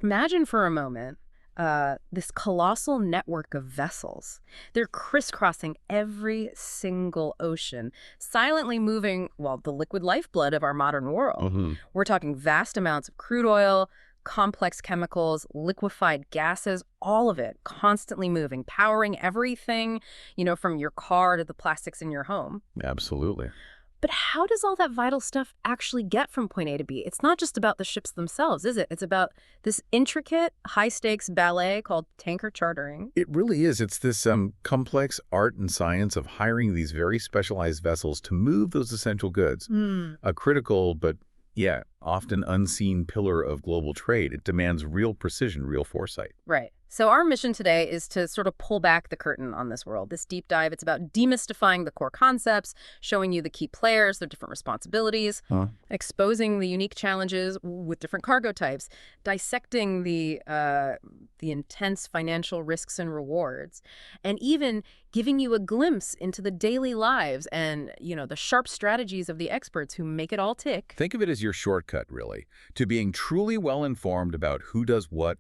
Imagine for a moment this colossal network of vessels. They're crisscrossing every single ocean, silently moving, well, the liquid lifeblood of our modern world. Hmm. We're talking vast amounts of crude oil, complex chemicals, liquefied gases, all of it constantly moving, powering everything, from your car to the plastics in your home. Absolutely. But how does all that vital stuff actually get from point A to B? It's not just about the ships themselves, is it? It's about this intricate, high-stakes ballet called tanker chartering. It really is. It's this complex art and science of hiring these very specialized vessels to move those essential goods. Hmm. A critical but, yeah, often unseen pillar of global trade. It demands real precision, real foresight. Right. So our mission today is to sort of pull back the curtain on this world. This deep dive, it's about demystifying the core concepts, showing you the key players, their different responsibilities, Huh? exposing the unique challenges with different cargo types, dissecting the intense financial risks and rewards, and even giving you a glimpse into the daily lives and, the sharp strategies of the experts who make it all tick. Think of it as your shortcut, really, to being truly well-informed about who does what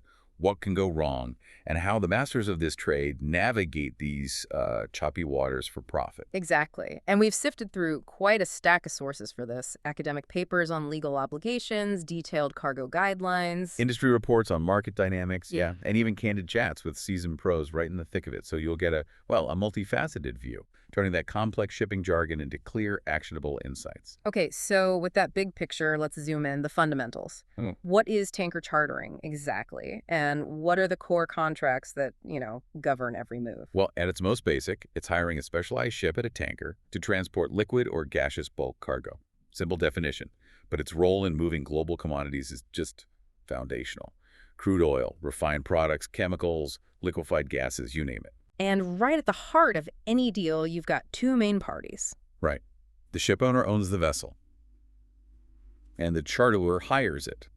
can go wrong, and how the masters of this trade navigate these choppy waters for profit. Exactly. And we've sifted through quite a stack of sources for this. Academic papers on legal obligations, detailed cargo guidelines. Industry reports on market dynamics, Yeah. and even candid chats with seasoned pros right in the thick of it. So you'll get a multifaceted view, turning that complex shipping jargon into clear, actionable insights. Okay, so with that big picture, let's zoom in, the fundamentals. Hmm. What is tanker chartering exactly? And what are the core contracts that, govern every move? Well, at its most basic, it's hiring a specialized ship at a tanker to transport liquid or gaseous bulk cargo. Simple definition, but its role in moving global commodities is just foundational. Crude oil, refined products, chemicals, liquefied gases, you name it. And right at the heart of any deal, you've got two main parties. Right. The ship owner owns the vessel, and the charterer hires it,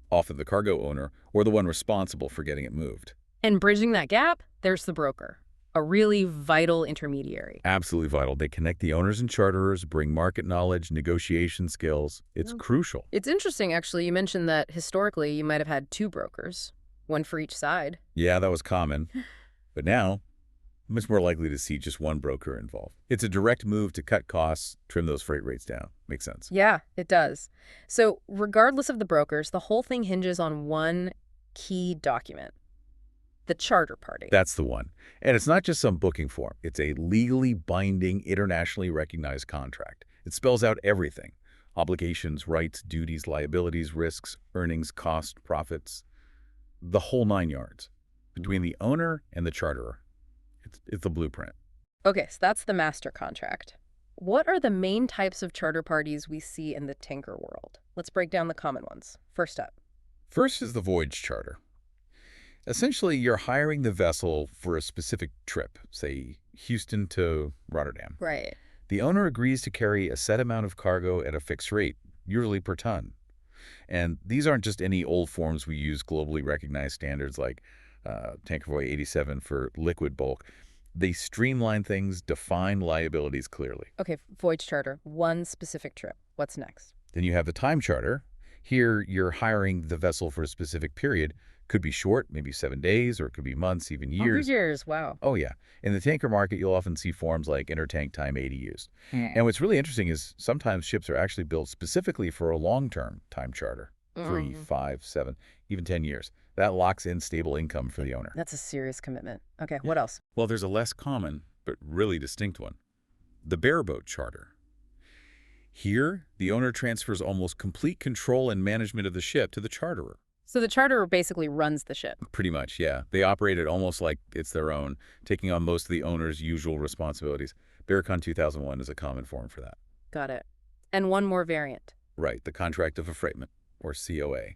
often the cargo owner or the one responsible for getting it moved. And bridging that gap, there's the broker, a really vital intermediary. Absolutely vital. They connect the owners and charterers, bring market knowledge, negotiation skills. It's crucial. It's interesting, actually. You mentioned that historically you might have had two brokers, one for each side. Yeah, that was common. But now, much more likely to see just one broker involved. It's a direct move to cut costs, trim those freight rates down. Makes sense. Yeah, it does. So regardless of the brokers, the whole thing hinges on one key document, the charter party. That's the one. And it's not just some booking form. It's a legally binding, internationally recognized contract. It spells out everything: obligations, rights, duties, liabilities, risks, earnings, costs, profits, the whole 9 yards. Between the owner and the charterer, it's the blueprint. Okay, so that's the master contract. What are the main types of charter parties we see in the tanker world? Let's break down the common ones. First up. First is the voyage charter. Essentially, you're hiring the vessel for a specific trip, say Houston to Rotterdam. Right. The owner agrees to carry a set amount of cargo at a fixed rate, usually per ton. And these aren't just any old forms we use globally recognized standards like Tanker Voy 87 for liquid bulk. They streamline things, define liabilities clearly. Okay, voyage charter, one specific trip. What's next? Then you have the time charter. Here, you're hiring the vessel for a specific period. Could be short, maybe 7 days, or it could be months, even years. 100 years, wow. Oh, yeah. In the tanker market, you'll often see forms like intertank time 80 used. And what's really interesting is sometimes ships are actually built specifically for a long-term time charter. 3, 5, 7, even 10 years. That locks in stable income for the owner. That's a serious commitment. Okay, what else? Well, there's a less common, but really distinct one. The bareboat charter. Here, the owner transfers almost complete control and management of the ship to the charterer. So the charterer basically runs the ship. Pretty much, yeah. They operate it almost like it's their own, taking on most of the owner's usual responsibilities. Barricon 2001 is a common form for that. Got it. And one more variant. Right, the contract of affreightment, or COA.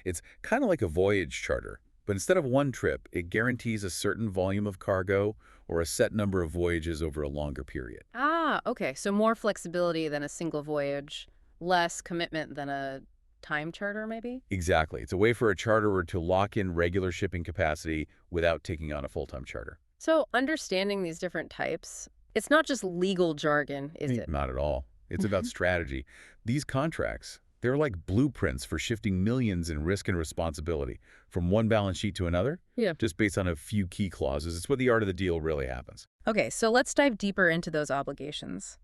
It's kind of like a voyage charter, but instead of one trip, it guarantees a certain volume of cargo or a set number of voyages over a longer period. Ah, okay. So more flexibility than a single voyage, less commitment than a time charter, maybe? Exactly. It's a way for a charterer to lock in regular shipping capacity without taking on a full-time charter. So understanding these different types, it's not just legal jargon, is it? Not at all. It's about strategy. These contracts, They're like blueprints for shifting millions in risk and responsibility from one balance sheet to another, Yeah. just based on a few key clauses. It's where the art of the deal really happens. Okay, so let's dive deeper into those obligations.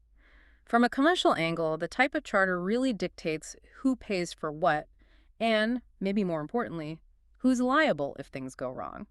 From a commercial angle, the type of charter really dictates who pays for what, and, maybe more importantly, who's liable if things go wrong.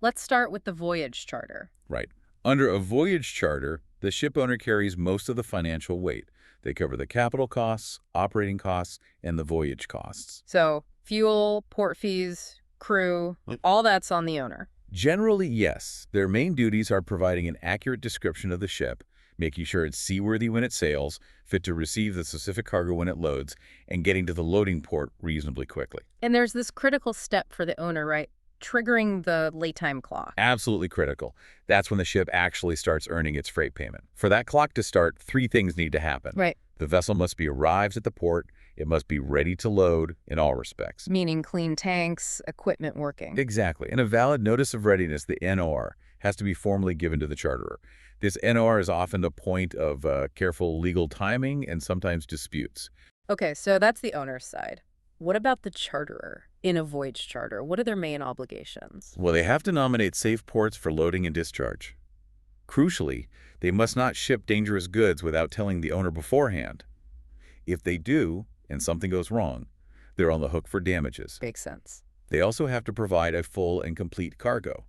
Let's start with the voyage charter. Right. Under a voyage charter, the ship owner carries most of the financial weight. They cover the capital costs, operating costs, and the voyage costs. So, fuel, port fees, crew, all that's on the owner. Generally, yes. Their main duties are providing an accurate description of the ship, making sure it's seaworthy when it sails, fit to receive the specific cargo when it loads, and getting to the loading port reasonably quickly. And there's this critical step for the owner, right? Triggering the late time clock. Absolutely critical. That's when the ship actually starts earning its freight payment. For that clock to start, three things need to happen. Right. The vessel must be arrived at the port. It must be ready to load in all respects. Meaning clean tanks, equipment working. Exactly. And a valid notice of readiness, the NOR, has to be formally given to the charterer. This NOR is often a point of careful legal timing and sometimes disputes. Okay, so that's the owner's side. What about the charterer in a voyage charter? What are their main obligations? Well, they have to nominate safe ports for loading and discharge. Crucially, they must not ship dangerous goods without telling the owner beforehand. If they do, and something goes wrong, they're on the hook for damages. Makes sense. They also have to provide a full and complete cargo.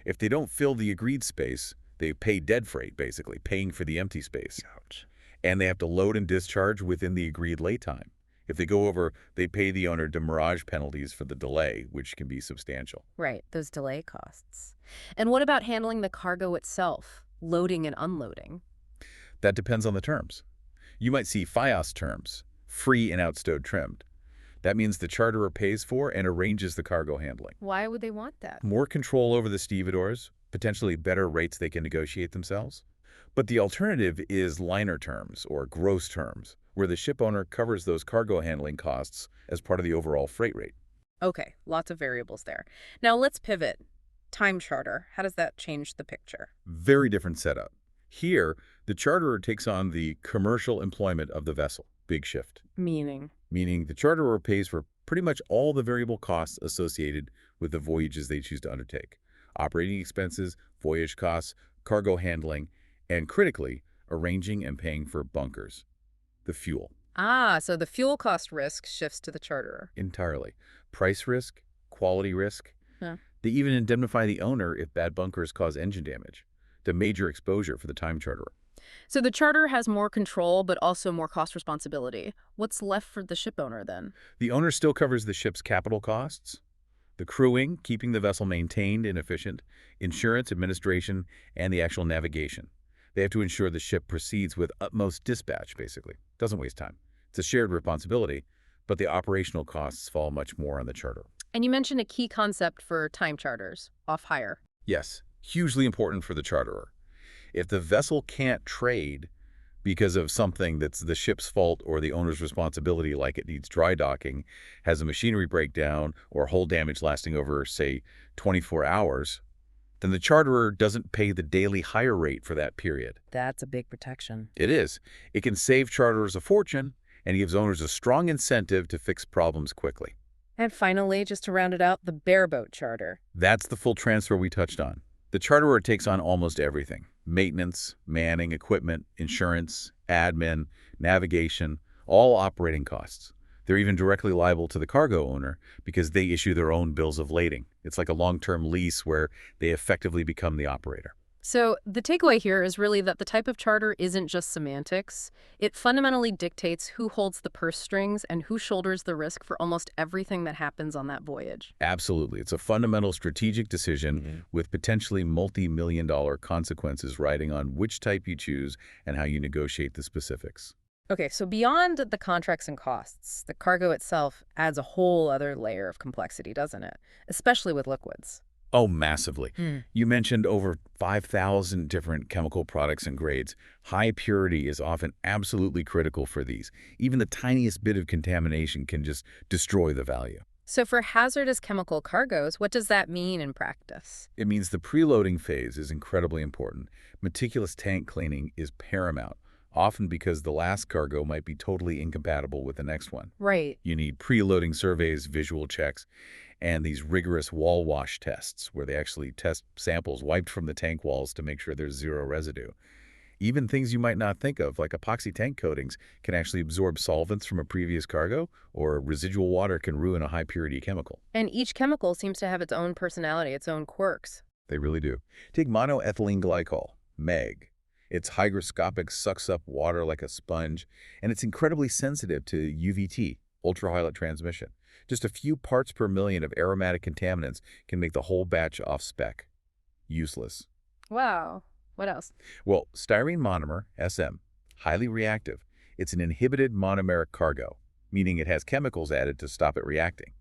If they don't fill the agreed space, they pay dead freight, basically, paying for the empty space. Ouch. And they have to load and discharge within the agreed lay time. If they go over, they pay the owner demurrage penalties for the delay, which can be substantial. Right, those delay costs. And what about handling the cargo itself, loading and unloading? That depends on the terms. You might see FIOS terms, free and outstowed trimmed. That means the charterer pays for and arranges the cargo handling. Why would they want that? More control over the stevedores, potentially better rates they can negotiate themselves. But the alternative is liner terms or gross terms, where the ship owner covers those cargo handling costs as part of the overall freight rate. Okay, lots of variables there. Now let's pivot. Time charter, how does that change the picture? Very different setup. Here, the charterer takes on the commercial employment of the vessel, big shift, Meaning? meaning the charterer pays for pretty much all the variable costs associated with the voyages they choose to undertake. Operating expenses, voyage costs, cargo handling, and critically, arranging and paying for bunkers, the fuel. Ah, so the fuel cost risk shifts to the charterer. Entirely. Price risk, quality risk. Huh. They even indemnify the owner if bad bunkers cause engine damage. The major exposure for the time charterer. So the charterer has more control, but also more cost responsibility. What's left for the ship owner then? The owner still covers the ship's capital costs, the crewing, keeping the vessel maintained and efficient, insurance, administration, and the actual navigation. They have to ensure the ship proceeds with utmost dispatch, basically. Doesn't waste time. It's a shared responsibility, but the operational costs fall much more on the charterer. And you mentioned a key concept for time charters, off-hire. Yes, hugely important for the charterer. If the vessel can't trade because of something that's the ship's fault or the owner's responsibility, like it needs dry docking, has a machinery breakdown, or hull damage lasting over, say, 24 hours, then the charterer doesn't pay the daily hire rate for that period. That's a big protection. It is. It can save charterers a fortune and gives owners a strong incentive to fix problems quickly. And finally, just to round it out, the bareboat charter. That's the full transfer we touched on. The charterer takes on almost everything: maintenance, manning, equipment, insurance, admin, navigation, all operating costs. They're even directly liable to the cargo owner because they issue their own bills of lading. It's like a long-term lease where they effectively become the operator. So the takeaway here is really that the type of charter isn't just semantics. It fundamentally dictates who holds the purse strings and who shoulders the risk for almost everything that happens on that voyage. Absolutely. It's a fundamental strategic decision with potentially multi-million-dollar consequences riding on which type you choose and how you negotiate the specifics. Okay, so beyond the contracts and costs, the cargo itself adds a whole other layer of complexity, doesn't it? Especially with liquids. Oh, massively. You mentioned over 5,000 different chemical products and grades. High purity is often absolutely critical for these. Even the tiniest bit of contamination can just destroy the value. So for hazardous chemical cargoes, what does that mean in practice? It means the preloading phase is incredibly important. Meticulous tank cleaning is paramount. often because the last cargo might be totally incompatible with the next one. Right. You need pre-loading surveys, visual checks, and these rigorous wall wash tests where they actually test samples wiped from the tank walls to make sure there's zero residue. Even things you might not think of, like epoxy tank coatings, can actually absorb solvents from a previous cargo, or residual water can ruin a high-purity chemical. And each chemical seems to have its own personality, its own quirks. They really do. Take monoethylene glycol, MEG. It's hygroscopic, sucks up water like a sponge, and it's incredibly sensitive to UVT, ultraviolet transmission. Just a few parts per million of aromatic contaminants can make the whole batch off-spec. Useless. Wow. What else? Well, styrene monomer, SM, highly reactive. It's an inhibited monomeric cargo, meaning it has chemicals added to stop it reacting.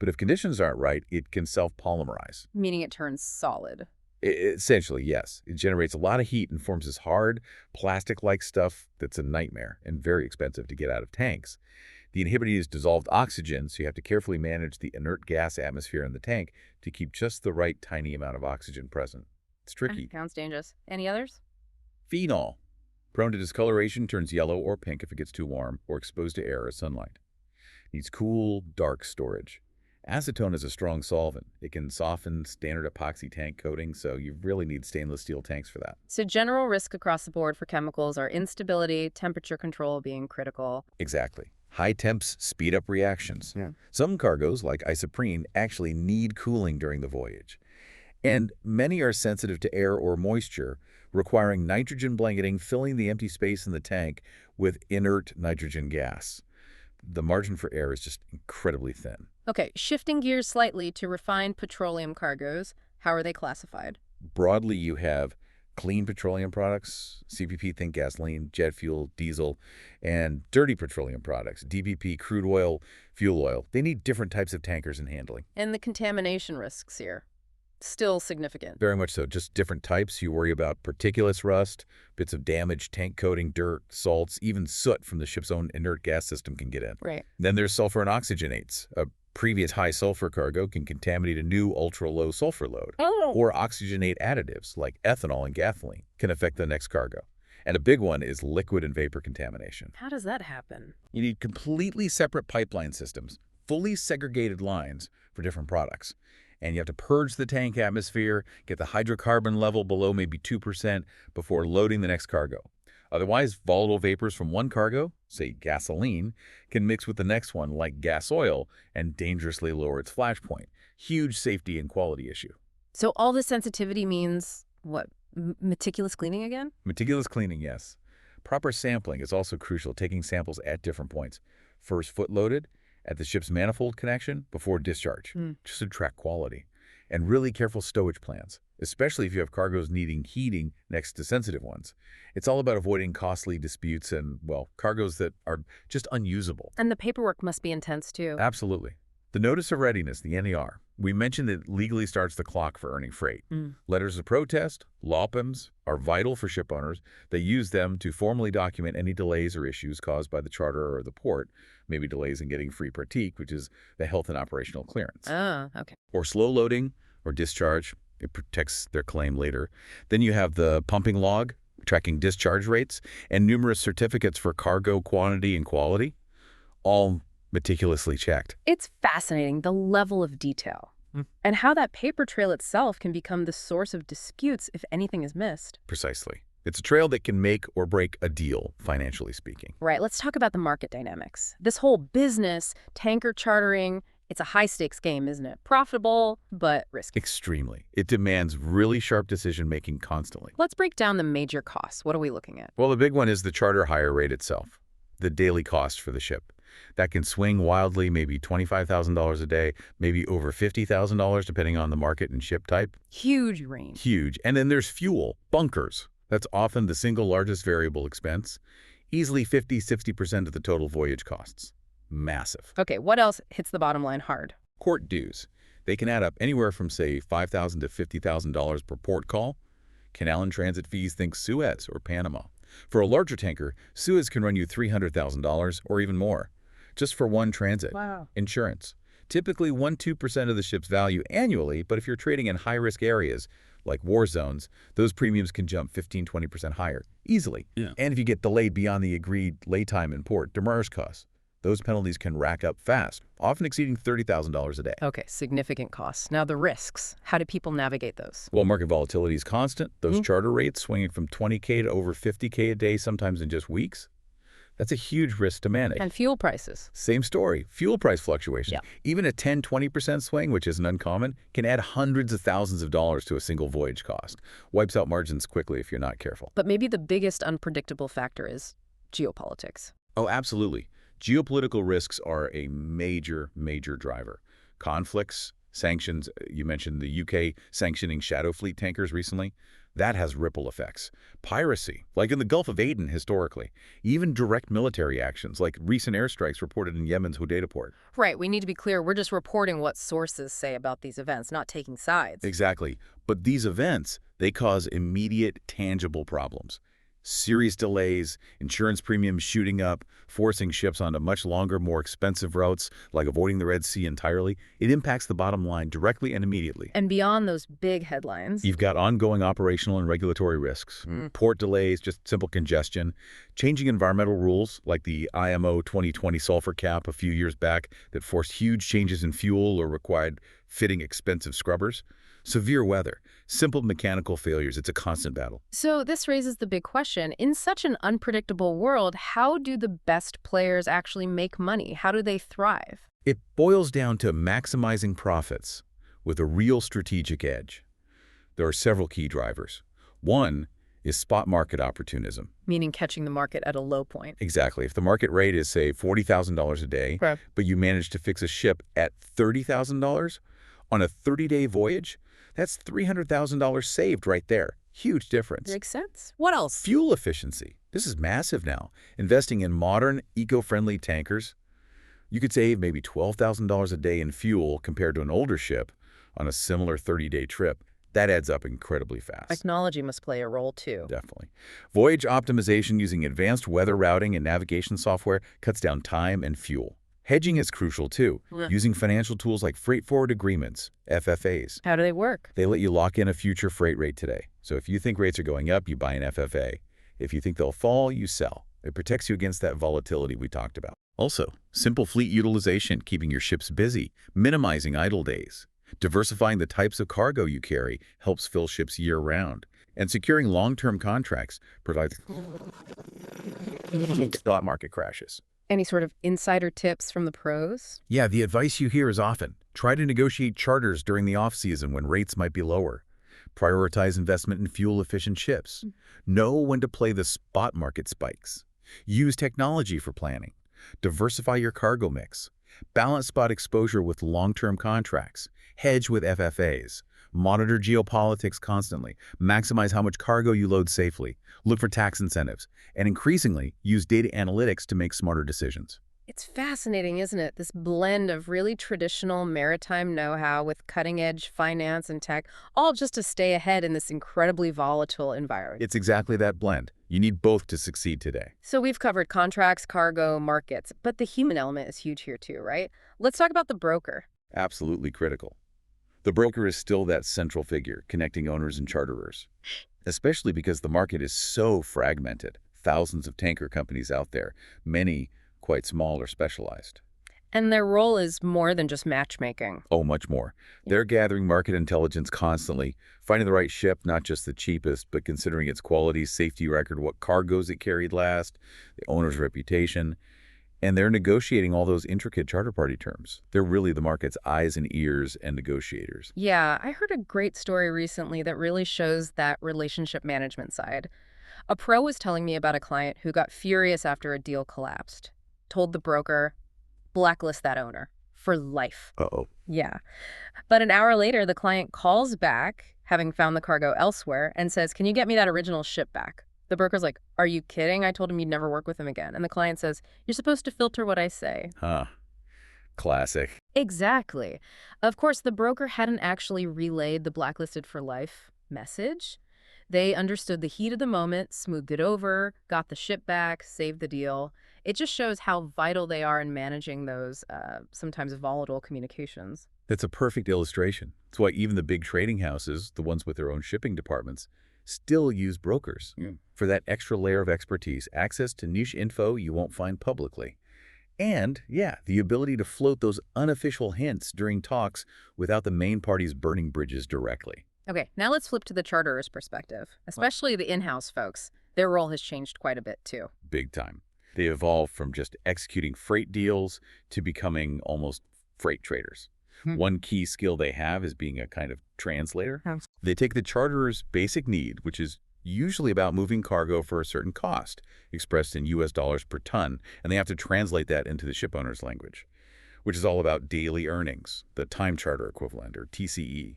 But if conditions aren't right, it can self-polymerize. Meaning it turns solid. Essentially, yes. It generates a lot of heat and forms this hard, plastic-like stuff that's a nightmare and very expensive to get out of tanks. The inhibitor is dissolved oxygen, so you have to carefully manage the inert gas atmosphere in the tank to keep just the right tiny amount of oxygen present. It's tricky. Sounds dangerous. Any others? Phenol. Prone to discoloration, turns yellow or pink if it gets too warm or exposed to air or sunlight. Needs cool, dark storage. Acetone is a strong solvent. It can soften standard epoxy tank coating, so you really need stainless steel tanks for that. So general risk across the board for chemicals are instability, temperature control being critical. Exactly. High temps speed up reactions. Yeah. Some cargoes, like isoprene, actually need cooling during the voyage. And many are sensitive to air or moisture, requiring nitrogen blanketing, filling the empty space in the tank with inert nitrogen gas. The margin for error is just incredibly thin. Okay, shifting gears slightly to refined petroleum cargoes, how are they classified? Broadly, you have clean petroleum products, CPP, think gasoline, jet fuel, diesel, and dirty petroleum products, DPP, crude oil, fuel oil. They need different types of tankers and handling. And the contamination risks here? Still significant. Very much so. Just different types. You worry about particulates rust, bits of damaged tank coating, dirt, salts, even soot from the ship's own inert gas system can get in. Right. Then there's sulfur and oxygenates. A previous high sulfur cargo can contaminate a new ultra-low sulfur load. Oh. Or oxygenate additives like ethanol and gasoline can affect the next cargo. And a big one is liquid and vapor contamination. How does that happen? You need completely separate pipeline systems, fully segregated lines for different products. And you have to purge the tank atmosphere, get the hydrocarbon level below maybe 2% before loading the next cargo. Otherwise, volatile vapors from one cargo, say gasoline, can mix with the next one like gas oil and dangerously lower its flash point. Huge safety and quality issue. So all this sensitivity means, what, meticulous cleaning again? Meticulous cleaning, yes. Proper sampling is also crucial, taking samples at different points. First foot loaded, at the ship's manifold connection, before discharge, just to track quality. And really careful stowage plans, especially if you have cargoes needing heating next to sensitive ones. It's all about avoiding costly disputes and, well, cargoes that are just unusable. And the paperwork must be intense, too. Absolutely. The Notice of Readiness, the NER, we mentioned that legally starts the clock for earning freight. Letters of protest, LOPEMs, are vital for ship owners. They use them to formally document any delays or issues caused by the charter or the port, maybe delays in getting free pratique, which is the health and operational clearance. Ah, okay. Or slow loading or discharge. It protects their claim later. Then you have the pumping log, tracking discharge rates, and numerous certificates for cargo quantity and quality, all meticulously checked. It's fascinating, the level of detail. And how that paper trail itself can become the source of disputes if anything is missed. Precisely. It's a trail that can make or break a deal, financially speaking. Right, let's talk about the market dynamics. This whole business, tanker chartering, it's a high-stakes game, isn't it? Profitable, but risky. Extremely. It demands really sharp decision-making constantly. Let's break down the major costs. What are we looking at? Well, the big one is the charter hire rate itself, the daily cost for the ship. That can swing wildly, maybe $25,000 a day, maybe over $50,000 depending on the market and ship type. Huge range. Huge. And then there's fuel, bunkers. That's often the single largest variable expense, easily 50–60% of the total voyage costs. Massive. Okay, what else hits the bottom line hard? Port dues. They can add up anywhere from, say, $5,000 to $50,000 per port call. Canal and transit fees, think Suez or Panama. For a larger tanker, Suez can run you $300,000 or even more, just for one transit. Wow. Insurance. Typically 1–2% of the ship's value annually, but if you're trading in high-risk areas, like war zones, those premiums can jump 15–20% higher, easily. Yeah. And if you get delayed beyond the agreed lay time in port, demurrage costs, those penalties can rack up fast, often exceeding $30,000 a day. Okay, significant costs. Now the risks. How do people navigate those? While market volatility is constant, those charter rates swinging from 20K to over 50K a day, sometimes in just weeks, that's a huge risk to manage. And fuel prices. Same story. Fuel price fluctuation. Yeah. Even a 10–20% swing, which isn't uncommon, can add hundreds of thousands of dollars to a single voyage cost. Wipes out margins quickly if you're not careful. But maybe the biggest unpredictable factor is geopolitics. Oh, absolutely. Geopolitical risks are a major, major driver. Conflicts, sanctions, you mentioned the UK sanctioning shadow fleet tankers recently. That has ripple effects. Piracy, like in the Gulf of Aden historically. Even direct military actions, like recent airstrikes reported in Yemen's Hodeidah port. Right, we need to be clear. We're just reporting what sources say about these events, not taking sides. Exactly. But these events, they cause immediate, tangible problems. Serious delays, insurance premiums shooting up, forcing ships onto much longer, more expensive routes, like avoiding the Red Sea entirely. It impacts the bottom line directly and immediately. And beyond those big headlines, You've got ongoing operational and regulatory risks, port delays, just simple congestion, changing environmental rules like the IMO 2020 sulfur cap a few years back that forced huge changes in fuel or required fitting expensive scrubbers. Severe weather, simple mechanical failures, it's a constant battle. So this raises the big question. In such an unpredictable world, how do the best players actually make money? How do they thrive? It boils down to maximizing profits with a real strategic edge. There are several key drivers. One is spot market opportunism. Meaning catching the market at a low point. Exactly. If the market rate is, say, $40,000 a day, Right. but you manage to fix a ship at $30,000 on a 30-day voyage, that's $300,000 saved right there. Huge difference. Makes sense. What else? Fuel efficiency. This is massive now. Investing in modern, eco-friendly tankers, you could save maybe $12,000 a day in fuel compared to an older ship on a similar 30-day trip. That adds up incredibly fast. Technology must play a role too. Definitely. Voyage optimization using advanced weather routing and navigation software cuts down time and fuel. Hedging is crucial too, using financial tools like freight forward agreements, FFAs. How do they work? They let you lock in a future freight rate today. So if you think rates are going up, you buy an FFA. If you think they'll fall, you sell. It protects you against that volatility we talked about. Also, simple fleet utilization, keeping your ships busy, minimizing idle days. Diversifying the types of cargo you carry helps fill ships year-round. And securing long-term contracts provides stock market crashes. Any sort of insider tips from the pros? Yeah, the advice you hear is often, try to negotiate charters during the off-season when rates might be lower. Prioritize investment in fuel-efficient ships. Know when to play the spot market spikes. Use technology for planning. Diversify your cargo mix. Balance spot exposure with long-term contracts. Hedge with FFAs. Monitor geopolitics constantly. Maximize how much cargo you load safely. Look for tax incentives. And increasingly, use data analytics to make smarter decisions. It's fascinating, isn't it? This blend of really traditional maritime know-how with cutting-edge finance and tech, all just to stay ahead in this incredibly volatile environment. It's exactly that blend. You need both to succeed today. So we've covered contracts, cargo, markets, but the human element is huge here too, right? Let's talk about the broker. Absolutely critical. The broker is still that central figure connecting owners and charterers, especially because the market is so fragmented. Thousands of tanker companies out there, many quite small or specialized. And their role is more than just matchmaking. Oh, much more. They're gathering market intelligence constantly, finding the right ship, not just the cheapest, but considering its quality, safety record, what cargoes it carried last, the owner's reputation. And they're negotiating all those intricate charter party terms. They're really the market's eyes and ears and negotiators. Yeah, I heard a great story recently that really shows that relationship management side. A pro was telling me about a client who got furious after a deal collapsed. Told the broker, blacklist that owner for life. Uh-oh. Yeah. But an hour later, the client calls back, having found the cargo elsewhere, and says, can you get me that original ship back? The broker's like, are you kidding? I told him you'd never work with him again. And the client says, you're supposed to filter what I say. Huh. Classic. Exactly. Of course, the broker hadn't actually relayed the blacklisted for life message. They understood the heat of the moment, smoothed it over, got the ship back, saved the deal. It just shows how vital they are in managing those sometimes volatile communications. That's a perfect illustration. That's why even the big trading houses, the ones with their own shipping departments, still use brokers for that extra layer of expertise, access to niche info you won't find publicly. And, yeah, the ability to float those unofficial hints during talks without the main parties burning bridges directly. Okay, now let's flip to the charterer's perspective, especially the in-house folks. Their role has changed quite a bit, too. Big time. They evolved from just executing freight deals to becoming almost freight traders. One key skill they have is being a kind of translator. They take the charterer's basic need, which is usually about moving cargo for a certain cost, expressed in US dollars per ton, and they have to translate that into the ship owner's language, which is all about daily earnings, the time charter equivalent, or TCE.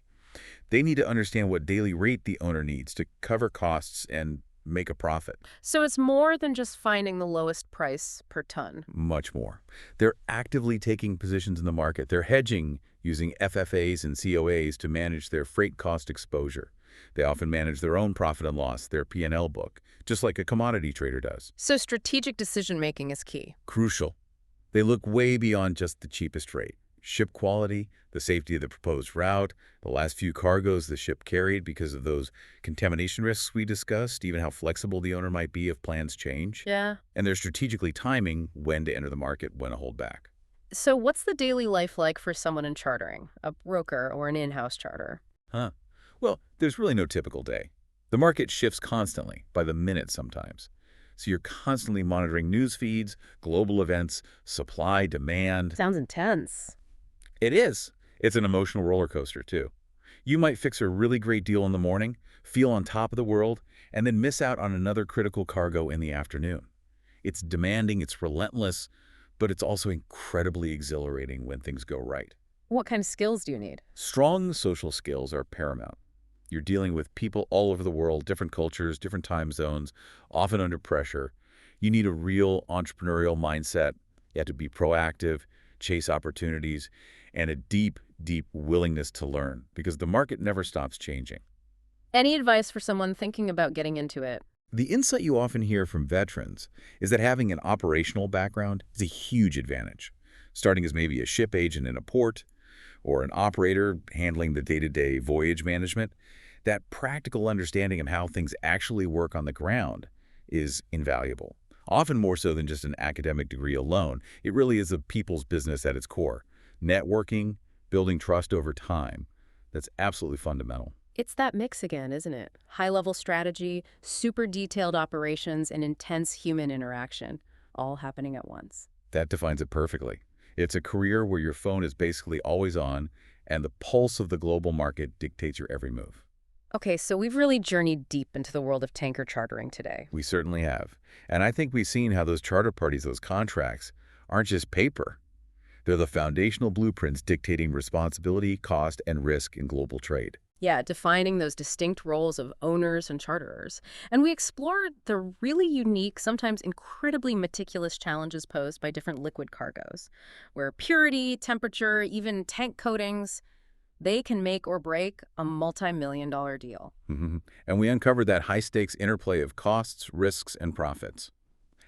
They need to understand what daily rate the owner needs to cover costs and make a profit. So it's more than just finding the lowest price per ton. Much more. They're actively taking positions in the market. They're hedging using FFAs and COAs to manage their freight cost exposure. They often manage their own profit and loss, their P&L book, just like a commodity trader does. So strategic decision-making is key. Crucial. They look way beyond just the cheapest rate. Ship quality, the safety of the proposed route, the last few cargoes the ship carried because of those contamination risks we discussed, even how flexible the owner might be if plans change. Yeah. And they're strategically timing when to enter the market, when to hold back. So what's the daily life like for someone in chartering, a broker or an in-house charter? Huh. Well, there's really no typical day. The market shifts constantly, by the minute sometimes. So you're constantly monitoring news feeds, global events, supply, demand. Sounds intense. It is. It's an emotional roller coaster, too. You might fix a really great deal in the morning, feel on top of the world, and then miss out on another critical cargo in the afternoon. It's demanding, it's relentless, but it's also incredibly exhilarating when things go right. What kind of skills do you need? Strong social skills are paramount. You're dealing with people all over the world, different cultures, different time zones, often under pressure. You need a real entrepreneurial mindset. You have to be proactive, chase opportunities, and a deep, deep willingness to learn, because the market never stops changing. Any advice for someone thinking about getting into it? The insight you often hear from veterans is that having an operational background is a huge advantage, starting as maybe a ship agent in a port or an operator handling the day-to-day voyage management. That practical understanding of how things actually work on the ground is invaluable, often more so than just an academic degree alone. It really is a people's business at its core. Networking, building trust over time, that's absolutely fundamental. It's that mix again, isn't it? High-level strategy, super detailed operations, and intense human interaction, all happening at once. That defines it perfectly. It's a career where your phone is basically always on, and the pulse of the global market dictates your every move. Okay, so we've really journeyed deep into the world of tanker chartering today. We certainly have. And I think we've seen how those charter parties, those contracts, aren't just paper. They're the foundational blueprints dictating responsibility, cost, and risk in global trade. Yeah, defining those distinct roles of owners and charterers. And we explored the really unique, sometimes incredibly meticulous challenges posed by different liquid cargoes, where purity, temperature, even tank coatings, they can make or break a multi-million-dollar deal. And we uncovered that high-stakes interplay of costs, risks, and profits.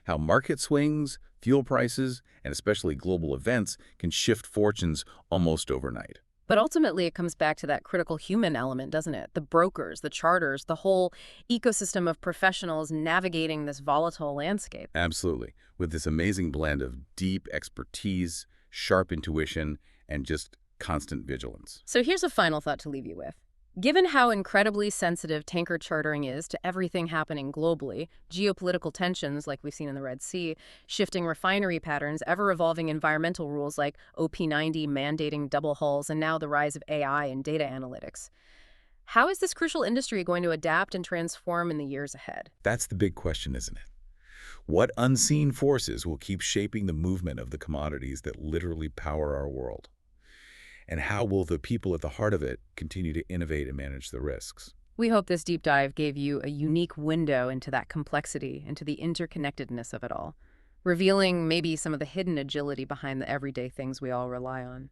How market swings, fuel prices, and especially global events can shift fortunes almost overnight. But ultimately, it comes back to that critical human element, doesn't it? The brokers, the charters, the whole ecosystem of professionals navigating this volatile landscape. Absolutely. With this amazing blend of deep expertise, sharp intuition, and just constant vigilance. So here's a final thought to leave you with. Given how incredibly sensitive tanker chartering is to everything happening globally, geopolitical tensions like we've seen in the Red Sea, shifting refinery patterns, ever-evolving environmental rules like OP90 mandating double hulls, and now the rise of AI and data analytics, how is this crucial industry going to adapt and transform in the years ahead? That's the big question, isn't it? What unseen forces will keep shaping the movement of the commodities that literally power our world? And how will the people at the heart of it continue to innovate and manage the risks? We hope this deep dive gave you a unique window into that complexity, into the interconnectedness of it all, revealing maybe some of the hidden agility behind the everyday things we all rely on.